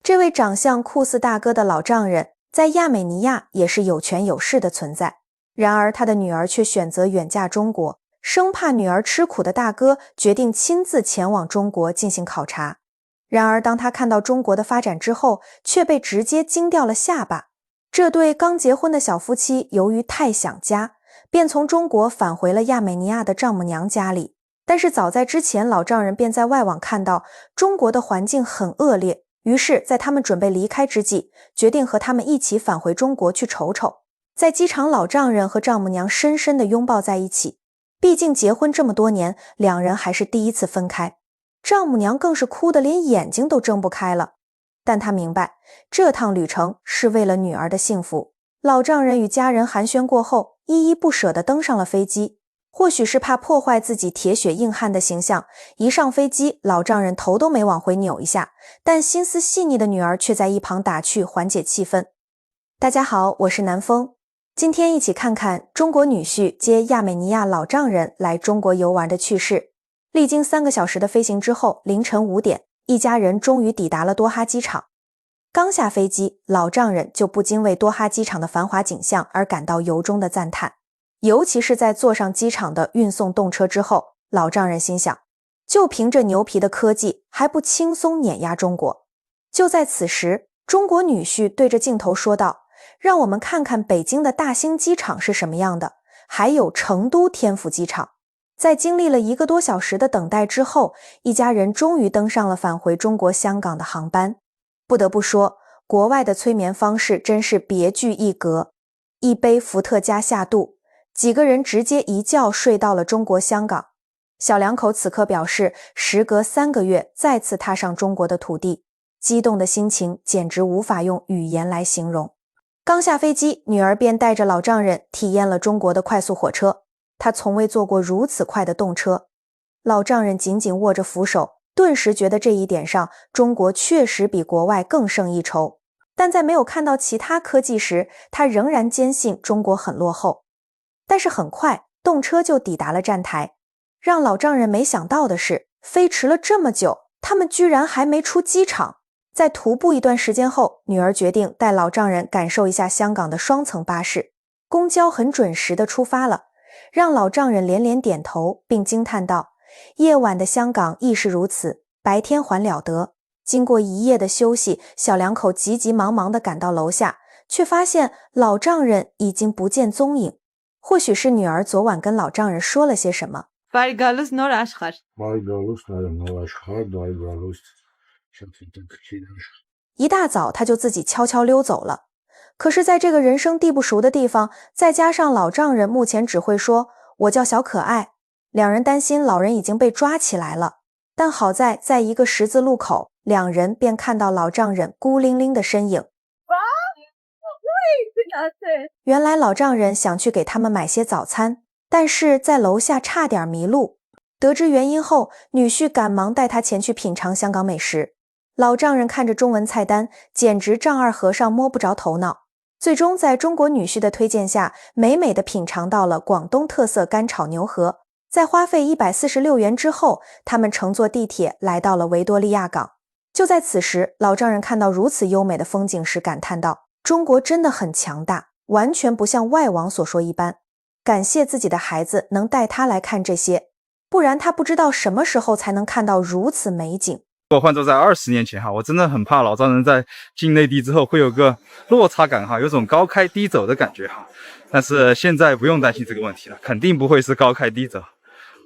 这位长相酷似大哥的老丈人，在亚美尼亚也是有权有势的存在。然而他的女儿却选择远嫁中国，生怕女儿吃苦的大哥决定亲自前往中国进行考察。然而当他看到中国的发展之后，却被直接惊掉了下巴。这对刚结婚的小夫妻由于太想家，便从中国返回了亚美尼亚的丈母娘家里。但是早在之前，老丈人便在外网看到中国的环境很恶劣，于是在他们准备离开之际，决定和他们一起返回中国去瞅瞅。在机场，老丈人和丈母娘深深地拥抱在一起，毕竟结婚这么多年，两人还是第一次分开。丈母娘更是哭得连眼睛都睁不开了，但她明白这趟旅程是为了女儿的幸福。老丈人与家人寒暄过后，依依不舍地登上了飞机。或许是怕破坏自己铁血硬汉的形象，一上飞机，老丈人头都没往回扭一下，但心思细腻的女儿却在一旁打趣缓解气氛。大家好，我是南风，今天一起看看中国女婿接亚美尼亚老丈人来中国游玩的趣事。历经3个小时的飞行之后，凌晨5点，一家人终于抵达了多哈机场。刚下飞机，老丈人就不禁为多哈机场的繁华景象而感到由衷的赞叹。尤其是在坐上机场的运送动车之后，老丈人心想，就凭这牛皮的科技，还不轻松碾压中国。就在此时，中国女婿对着镜头说道，让我们看看北京的大兴机场是什么样的，还有成都天府机场。在经历了1个多小时的等待之后，一家人终于登上了返回中国香港的航班。不得不说，国外的催眠方式真是别具一格。一杯伏特加下肚，几个人直接一觉睡到了中国香港。小两口此刻表示，时隔3个月再次踏上中国的土地，激动的心情简直无法用语言来形容。刚下飞机，女儿便带着老丈人体验了中国的快速火车，她从未坐过如此快的动车。老丈人紧紧握着扶手，顿时觉得这一点上，中国确实比国外更胜一筹。但在没有看到其他科技时，他仍然坚信中国很落后。但是很快，动车就抵达了站台。让老丈人没想到的是，飞迟了这么久，他们居然还没出机场。在徒步一段时间后，女儿决定带老丈人感受一下香港的双层巴士。公交很准时地出发了，让老丈人连连点头，并惊叹道，夜晚的香港亦是如此，白天还了得。经过一夜的休息，小两口急急忙忙地赶到楼下，却发现老丈人已经不见踪影。或许是女儿昨晚跟老丈人说了些什么。一大早他就自己悄悄溜走了。可是在这个人生地不熟的地方，再加上老丈人目前只会说我叫小可爱，两人担心老人已经被抓起来了。但好在一个十字路口，两人便看到老丈人孤零零的身影。原来老丈人想去给他们买些早餐，但是在楼下差点迷路。得知原因后，女婿赶忙带他前去品尝香港美食。老丈人看着中文菜单，简直丈二和尚摸不着头脑。最终在中国女婿的推荐下，美美地品尝到了广东特色干炒牛河。在花费146元之后，他们乘坐地铁来到了维多利亚港。就在此时，老丈人看到如此优美的风景时感叹道，中国真的很强大，完全不像外网所说一般。感谢自己的孩子能带他来看这些，不然他不知道什么时候才能看到如此美景。如果换作在20年前我真的很怕老丈人在进内地之后会有个落差感有种高开低走的感觉但是现在不用担心这个问题了，肯定不会是高开低走，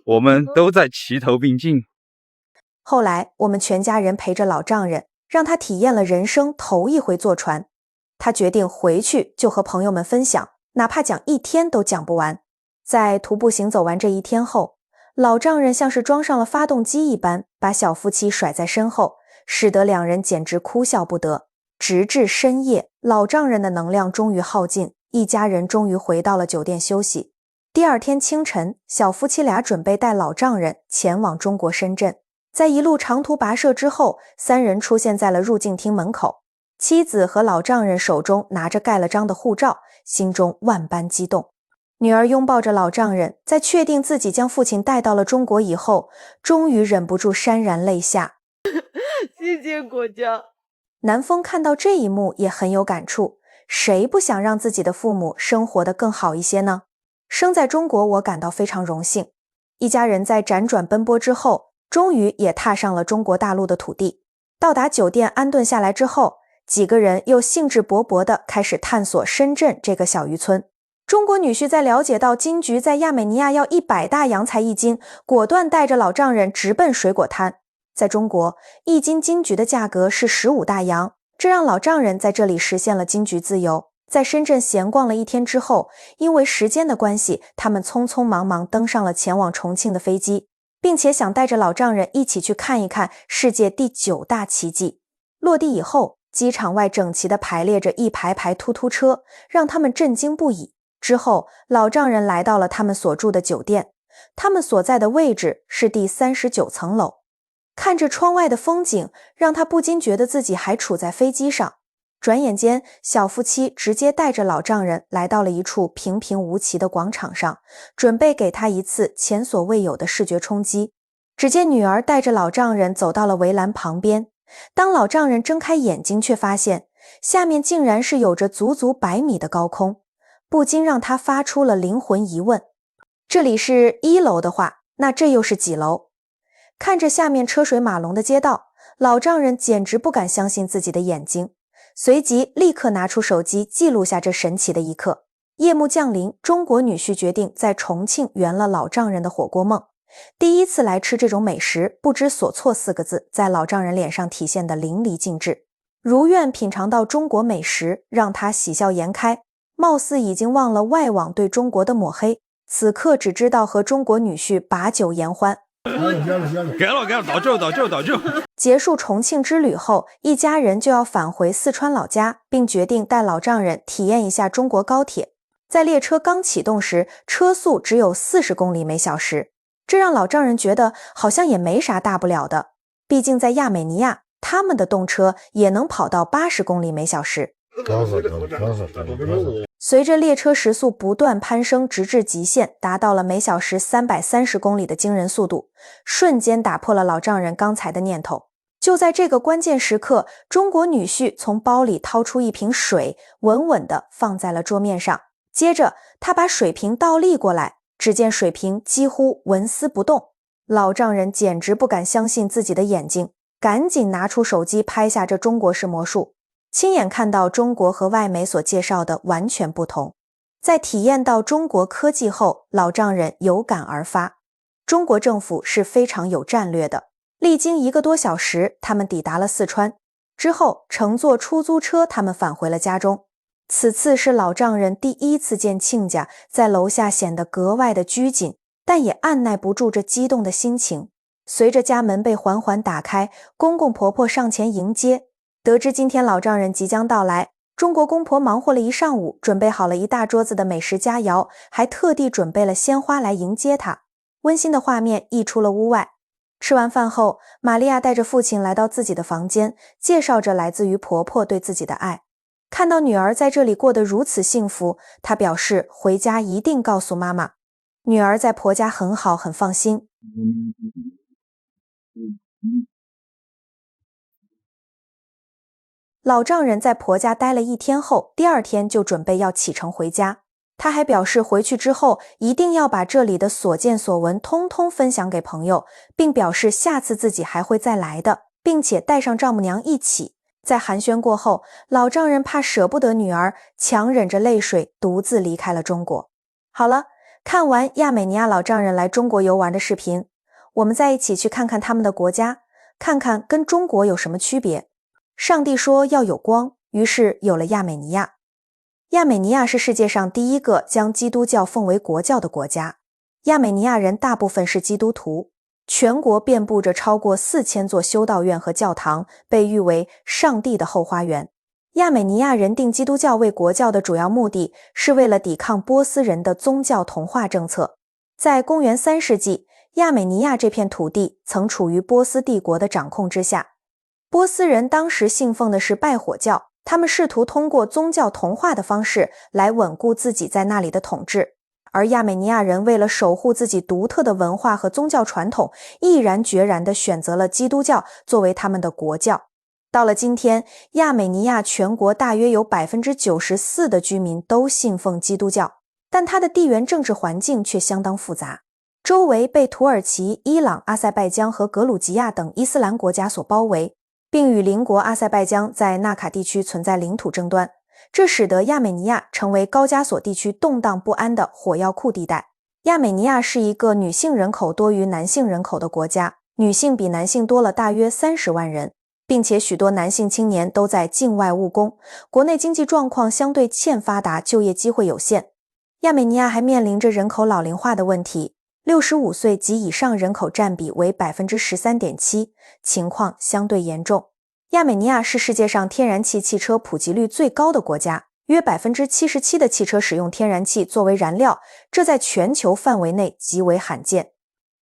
我们都在齐头并进。后来我们全家人陪着老丈人，让他体验了人生头一回坐船。他决定回去就和朋友们分享，哪怕讲1天都讲不完。在徒步行走完这1天后，老丈人像是装上了发动机一般，把小夫妻甩在身后，使得两人简直哭笑不得。直至深夜，老丈人的能量终于耗尽，一家人终于回到了酒店休息。第2天清晨，小夫妻俩准备带老丈人前往中国深圳。在一路长途跋涉之后，3人出现在了入境厅门口。妻子和老丈人手中拿着盖了章的护照，心中万般激动。女儿拥抱着老丈人，在确定自己将父亲带到了中国以后，终于忍不住潸然泪下。谢谢国家。南风看到这一幕也很有感触，谁不想让自己的父母生活得更好一些呢？生在中国，我感到非常荣幸。一家人在辗转奔波之后，终于也踏上了中国大陆的土地。到达酒店安顿下来之后，几个人又兴致勃勃地开始探索深圳这个小渔村。中国女婿在了解到金桔在亚美尼亚要100大洋才1斤，果断带着老丈人直奔水果摊。在中国，1斤金桔的价格是15大洋，这让老丈人在这里实现了金桔自由。在深圳闲逛了一天之后，因为时间的关系，他们匆匆忙忙登上了前往重庆的飞机，并且想带着老丈人一起去看一看世界第9大奇迹。落地以后，机场外整齐地排列着一排排突突车，让他们震惊不已。之后，老丈人来到了他们所住的酒店，他们所在的位置是第39层楼。看着窗外的风景，让他不禁觉得自己还处在飞机上。转眼间，小夫妻直接带着老丈人来到了一处平平无奇的广场上，准备给他一次前所未有的视觉冲击。只见女儿带着老丈人走到了围栏旁边，当老丈人睁开眼睛，却发现下面竟然是有着足足100米的高空，不禁让他发出了灵魂疑问：这里是1楼的话，那这又是几楼？看着下面车水马龙的街道，老丈人简直不敢相信自己的眼睛，随即立刻拿出手机记录下这神奇的一刻。夜幕降临，中国女婿决定在重庆圆了老丈人的火锅梦。第一次来吃这种美食，不知所措4个字在老丈人脸上体现得淋漓尽致。如愿品尝到中国美食，让他喜笑颜开，貌似已经忘了外网对中国的抹黑，此刻只知道和中国女婿把酒言欢。给了，倒酒。结束重庆之旅后，一家人就要返回四川老家，并决定带老丈人体验一下中国高铁。在列车刚启动时，车速只有40公里每小时，这让老丈人觉得好像也没啥大不了的，毕竟在亚美尼亚，他们的动车也能跑到80公里每小时。随着列车时速不断攀升，直至极限，达到了每小时330公里的惊人速度，瞬间打破了老丈人刚才的念头。就在这个关键时刻，中国女婿从包里掏出一瓶水，稳稳地放在了桌面上。接着，他把水瓶倒立过来，只见水瓶几乎纹丝不动。老丈人简直不敢相信自己的眼睛，赶紧拿出手机拍下这中国式魔术。亲眼看到中国和外媒所介绍的完全不同。在体验到中国科技后，老丈人有感而发。中国政府是非常有战略的。历经1个多小时，他们抵达了四川。之后，乘坐出租车，他们返回了家中。此次是老丈人第一次见亲家，在楼下显得格外的拘谨，但也按耐不住这激动的心情。随着家门被缓缓打开，公公婆婆上前迎接。得知今天老丈人即将到来，中国公婆忙活了一上午，准备好了一大桌子的美食佳肴，还特地准备了鲜花来迎接他。温馨的画面溢出了屋外。吃完饭后，玛利亚带着父亲来到自己的房间，介绍着来自于婆婆对自己的爱。看到女儿在这里过得如此幸福，她表示回家一定告诉妈妈，女儿在婆家很好，很放心。老丈人在婆家待了1天后，第2天就准备要启程回家。他还表示回去之后一定要把这里的所见所闻通通分享给朋友，并表示下次自己还会再来的，并且带上丈母娘一起。在寒暄过后，老丈人怕舍不得女儿，强忍着泪水独自离开了中国。好了，看完亚美尼亚老丈人来中国游玩的视频，我们再一起去看看他们的国家，看看跟中国有什么区别。上帝说要有光，于是有了亚美尼亚。亚美尼亚是世界上第1个将基督教奉为国教的国家。亚美尼亚人大部分是基督徒，全国遍布着超过4000座修道院和教堂，被誉为上帝的后花园。亚美尼亚人定基督教为国教的主要目的是为了抵抗波斯人的宗教同化政策。在公元3世纪，亚美尼亚这片土地曾处于波斯帝国的掌控之下。波斯人当时信奉的是拜火教，他们试图通过宗教同化的方式来稳固自己在那里的统治。而亚美尼亚人为了守护自己独特的文化和宗教传统，毅然决然地选择了基督教作为他们的国教。到了今天，亚美尼亚全国大约有 94% 的居民都信奉基督教，但它的地缘政治环境却相当复杂，周围被土耳其、伊朗、阿塞拜疆和格鲁吉亚等伊斯兰国家所包围，并与邻国阿塞拜疆在纳卡地区存在领土争端，这使得亚美尼亚成为高加索地区动荡不安的火药库地带。亚美尼亚是一个女性人口多于男性人口的国家，女性比男性多了大约30万人，并且许多男性青年都在境外务工，国内经济状况相对欠发达，就业机会有限。亚美尼亚还面临着人口老龄化的问题，65岁及以上人口占比为 13.7%， 情况相对严重。亚美尼亚是世界上天然气汽车普及率最高的国家，约 77% 的汽车使用天然气作为燃料，这在全球范围内极为罕见。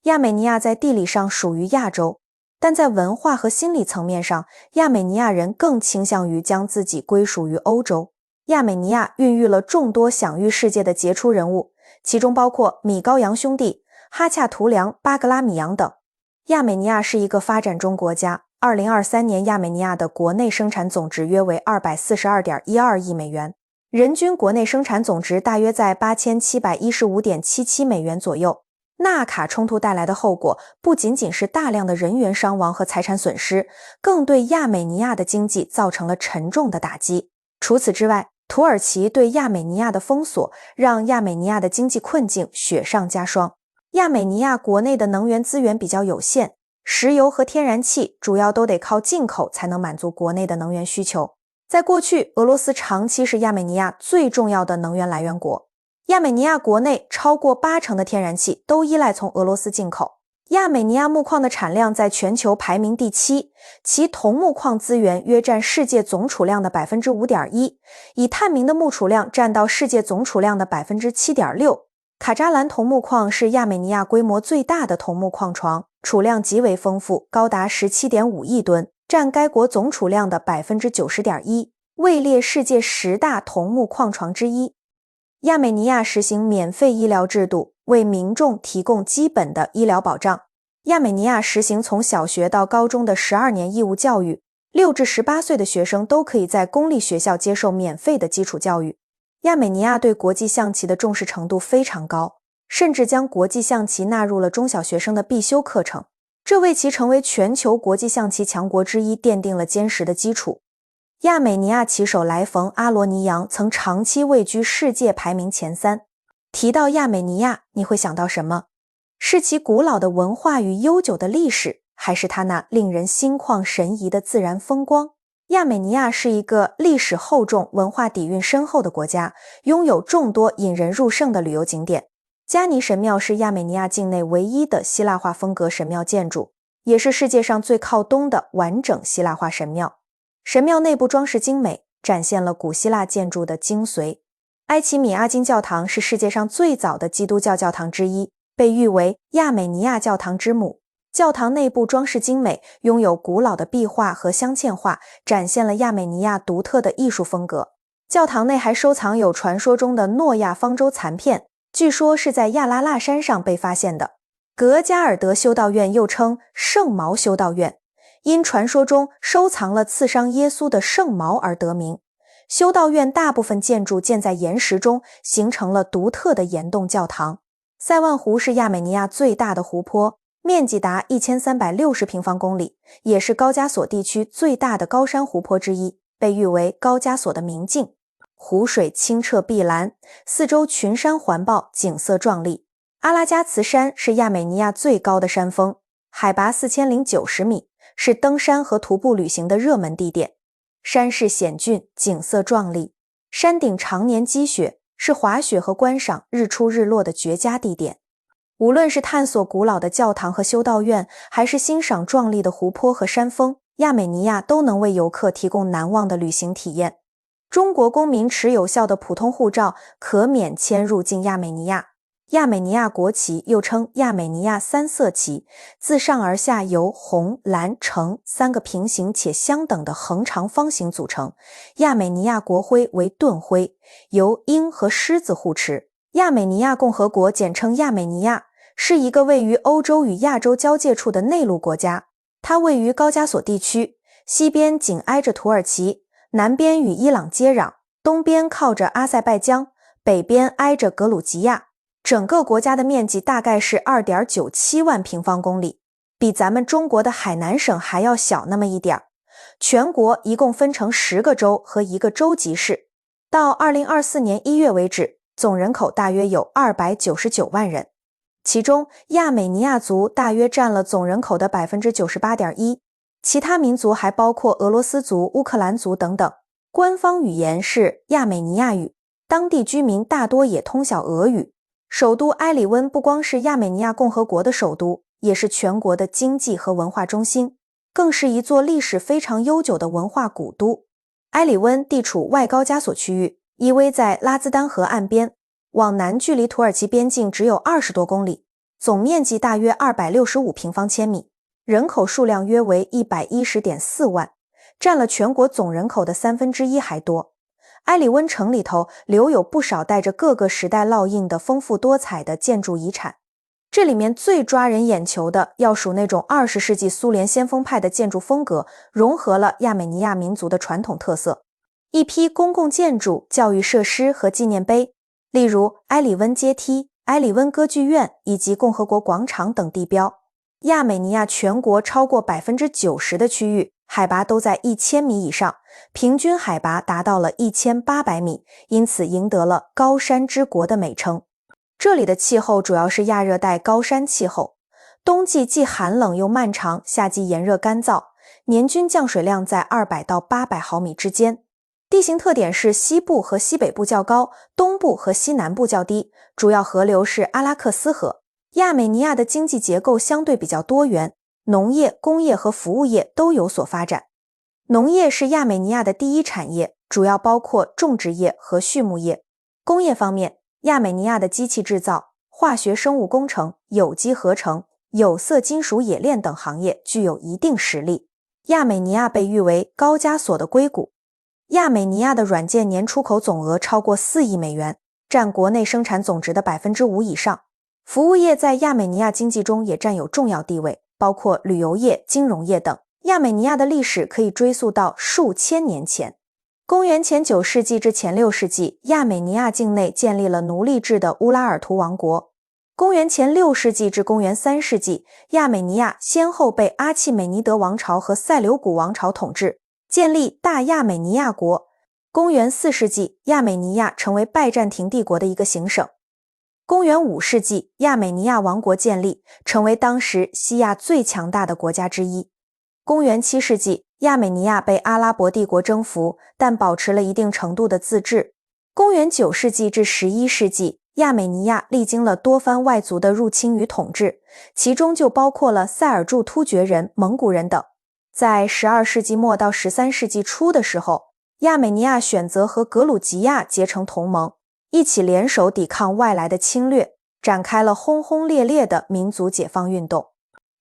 亚美尼亚在地理上属于亚洲，但在文化和心理层面上，亚美尼亚人更倾向于将自己归属于欧洲。亚美尼亚孕育了众多享誉世界的杰出人物，其中包括米高扬兄弟、哈恰图良、巴格拉米扬等。亚美尼亚是一个发展中国家，2023年亚美尼亚的国内生产总值约为 242.12 亿美元，人均国内生产总值大约在 8715.77 美元左右。纳卡冲突带来的后果不仅仅是大量的人员伤亡和财产损失，更对亚美尼亚的经济造成了沉重的打击。除此之外，土耳其对亚美尼亚的封锁让亚美尼亚的经济困境雪上加霜。亚美尼亚国内的能源资源比较有限，石油和天然气主要都得靠进口才能满足国内的能源需求。在过去，俄罗斯长期是亚美尼亚最重要的能源来源国。亚美尼亚国内超过80%的天然气都依赖从俄罗斯进口。亚美尼亚木矿的产量在全球排名第7，其铜木矿资源约占世界总储量的 5.1%， 以探明的木储量占到世界总储量的 7.6%。卡扎兰铜木矿是亚美尼亚规模最大的铜木矿床，储量极为丰富，高达 17.5 亿吨，占该国总储量的 90.1%， 位列世界10大铜木矿床之一。亚美尼亚实行免费医疗制度，为民众提供基本的医疗保障。亚美尼亚实行从小学到高中的12年义务教育，6至18岁的学生都可以在公立学校接受免费的基础教育。亚美尼亚对国际象棋的重视程度非常高，甚至将国际象棋纳入了中小学生的必修课程，这为其成为全球国际象棋强国之一奠定了坚实的基础。亚美尼亚棋手莱冯·阿罗尼扬曾长期位居世界排名前3。提到亚美尼亚，你会想到什么？是其古老的文化与悠久的历史，还是它那令人心旷神怡的自然风光？亚美尼亚是一个历史厚重、文化底蕴深厚的国家，拥有众多引人入胜的旅游景点。加尼神庙是亚美尼亚境内唯一的希腊化风格神庙建筑，也是世界上最靠东的完整希腊化神庙。神庙内部装饰精美，展现了古希腊建筑的精髓。埃奇米阿金教堂是世界上最早的基督教教堂之一，被誉为亚美尼亚教堂之母。教堂内部装饰精美，拥有古老的壁画和镶嵌画，展现了亚美尼亚独特的艺术风格。教堂内还收藏有传说中的诺亚方舟残片，据说是在亚拉腊山上被发现的。格加尔德修道院又称圣毛修道院，因传说中收藏了刺伤耶稣的圣毛而得名。修道院大部分建筑建在岩石中，形成了独特的岩洞教堂。塞万湖是亚美尼亚最大的湖泊，面积达1360平方公里，也是高加索地区最大的高山湖泊之一，被誉为高加索的明镜。湖水清澈碧蓝，四周群山环抱，景色壮丽。阿拉加茨山是亚美尼亚最高的山峰，海拔4090米，是登山和徒步旅行的热门地点。山势险峻，景色壮丽，山顶常年积雪，是滑雪和观赏日出日落的绝佳地点。无论是探索古老的教堂和修道院，还是欣赏壮丽的湖泊和山峰，亚美尼亚都能为游客提供难忘的旅行体验。中国公民持有效的普通护照可免签入境亚美尼亚。亚美尼亚国旗又称亚美尼亚3色旗，自上而下由红、蓝、橙3个平行且相等的横长方形组成。亚美尼亚国徽为盾徽，由鹰和狮子护持。亚美尼亚共和国简称亚美尼亚，是一个位于欧洲与亚洲交界处的内陆国家。它位于高加索地区，西边紧挨着土耳其，南边与伊朗接壤，东边靠着阿塞拜疆，北边挨着格鲁吉亚。整个国家的面积大概是 2.97 万平方公里，比咱们中国的海南省还要小那么一点儿。全国一共分成10个州和1个州级市。到2024年1月为止，总人口大约有299万人。其中亚美尼亚族大约占了总人口的 98.1%， 其他民族还包括俄罗斯族、乌克兰族等等。官方语言是亚美尼亚语，当地居民大多也通晓俄语。首都埃里温不光是亚美尼亚共和国的首都，也是全国的经济和文化中心，更是一座历史非常悠久的文化古都。埃里温地处外高加索区域，依偎在拉兹丹河岸边，往南距离土耳其边境只有20多公里，总面积大约265平方千米，人口数量约为 110.4 万，占了全国总人口的1/3还多。埃里温城里头留有不少带着各个时代烙印的丰富多彩的建筑遗产，这里面最抓人眼球的要数那种20世纪苏联先锋派的建筑风格，融合了亚美尼亚民族的传统特色。一批公共建筑、教育设施和纪念碑，例如埃里温阶梯、埃里温歌剧院以及共和国广场等地标。亚美尼亚全国超过 90% 的区域海拔都在1000米以上，平均海拔达到了1800米，因此赢得了高山之国的美称。这里的气候主要是亚热带高山气候，冬季既寒冷又漫长，夏季炎热干燥，年均降水量在200到800毫米之间。地形特点是西部和西北部较高，东部和西南部较低，主要河流是阿拉克斯河。亚美尼亚的经济结构相对比较多元，农业、工业和服务业都有所发展。农业是亚美尼亚的第一产业，主要包括种植业和畜牧业。工业方面，亚美尼亚的机器制造、化学生物工程、有机合成、有色金属冶炼等行业具有一定实力。亚美尼亚被誉为高加索的硅谷。亚美尼亚的软件年出口总额超过4亿美元，占国内生产总值的 5% 以上。服务业在亚美尼亚经济中也占有重要地位，包括旅游业、金融业等。亚美尼亚的历史可以追溯到数千年前。公元前9世纪至前6世纪，亚美尼亚境内建立了奴隶制的乌拉尔图王国。公元前6世纪至公元3世纪，亚美尼亚先后被阿契美尼德王朝和塞琉古王朝统治，建立大亚美尼亚国。公元4世纪，亚美尼亚成为拜占庭帝国的一个行省。公元5世纪，亚美尼亚王国建立，成为当时西亚最强大的国家之一。公元7世纪，亚美尼亚被阿拉伯帝国征服，但保持了一定程度的自治。公元9世纪至11世纪，亚美尼亚历经了多番外族的入侵与统治，其中就包括了塞尔柱突厥人、蒙古人等。在12世纪末到13世纪初的时候，亚美尼亚选择和格鲁吉亚结成同盟，一起联手抵抗外来的侵略，展开了轰轰烈烈的民族解放运动。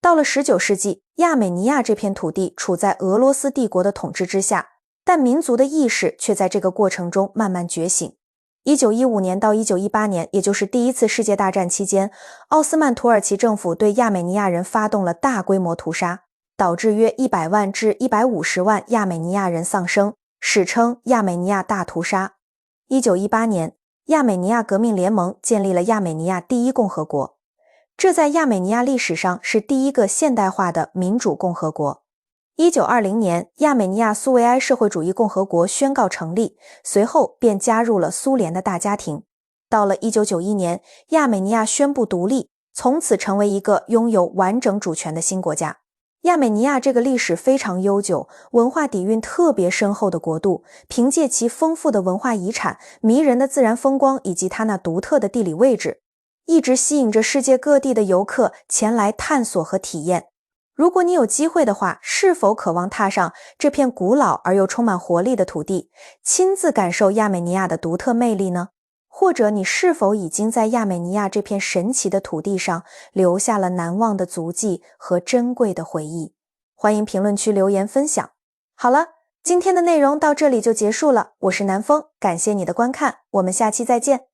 到了19世纪，亚美尼亚这片土地处在俄罗斯帝国的统治之下，但民族的意识却在这个过程中慢慢觉醒。1915年到1918年，也就是第一次世界大战期间，奥斯曼土耳其政府对亚美尼亚人发动了大规模屠杀，导致约100万至150万亚美尼亚人丧生，史称亚美尼亚大屠杀。1918年，亚美尼亚革命联盟建立了亚美尼亚第一共和国，这在亚美尼亚历史上是第一个现代化的民主共和国。1920年，亚美尼亚苏维埃社会主义共和国宣告成立，随后便加入了苏联的大家庭。到了1991年，亚美尼亚宣布独立，从此成为一个拥有完整主权的新国家。亚美尼亚这个历史非常悠久、文化底蕴特别深厚的国度，凭借其丰富的文化遗产、迷人的自然风光以及它那独特的地理位置，一直吸引着世界各地的游客前来探索和体验。如果你有机会的话，是否渴望踏上这片古老而又充满活力的土地，亲自感受亚美尼亚的独特魅力呢？或者你是否已经在亚美尼亚这片神奇的土地上留下了难忘的足迹和珍贵的回忆？欢迎评论区留言分享。好了，今天的内容到这里就结束了，我是南风，感谢你的观看，我们下期再见。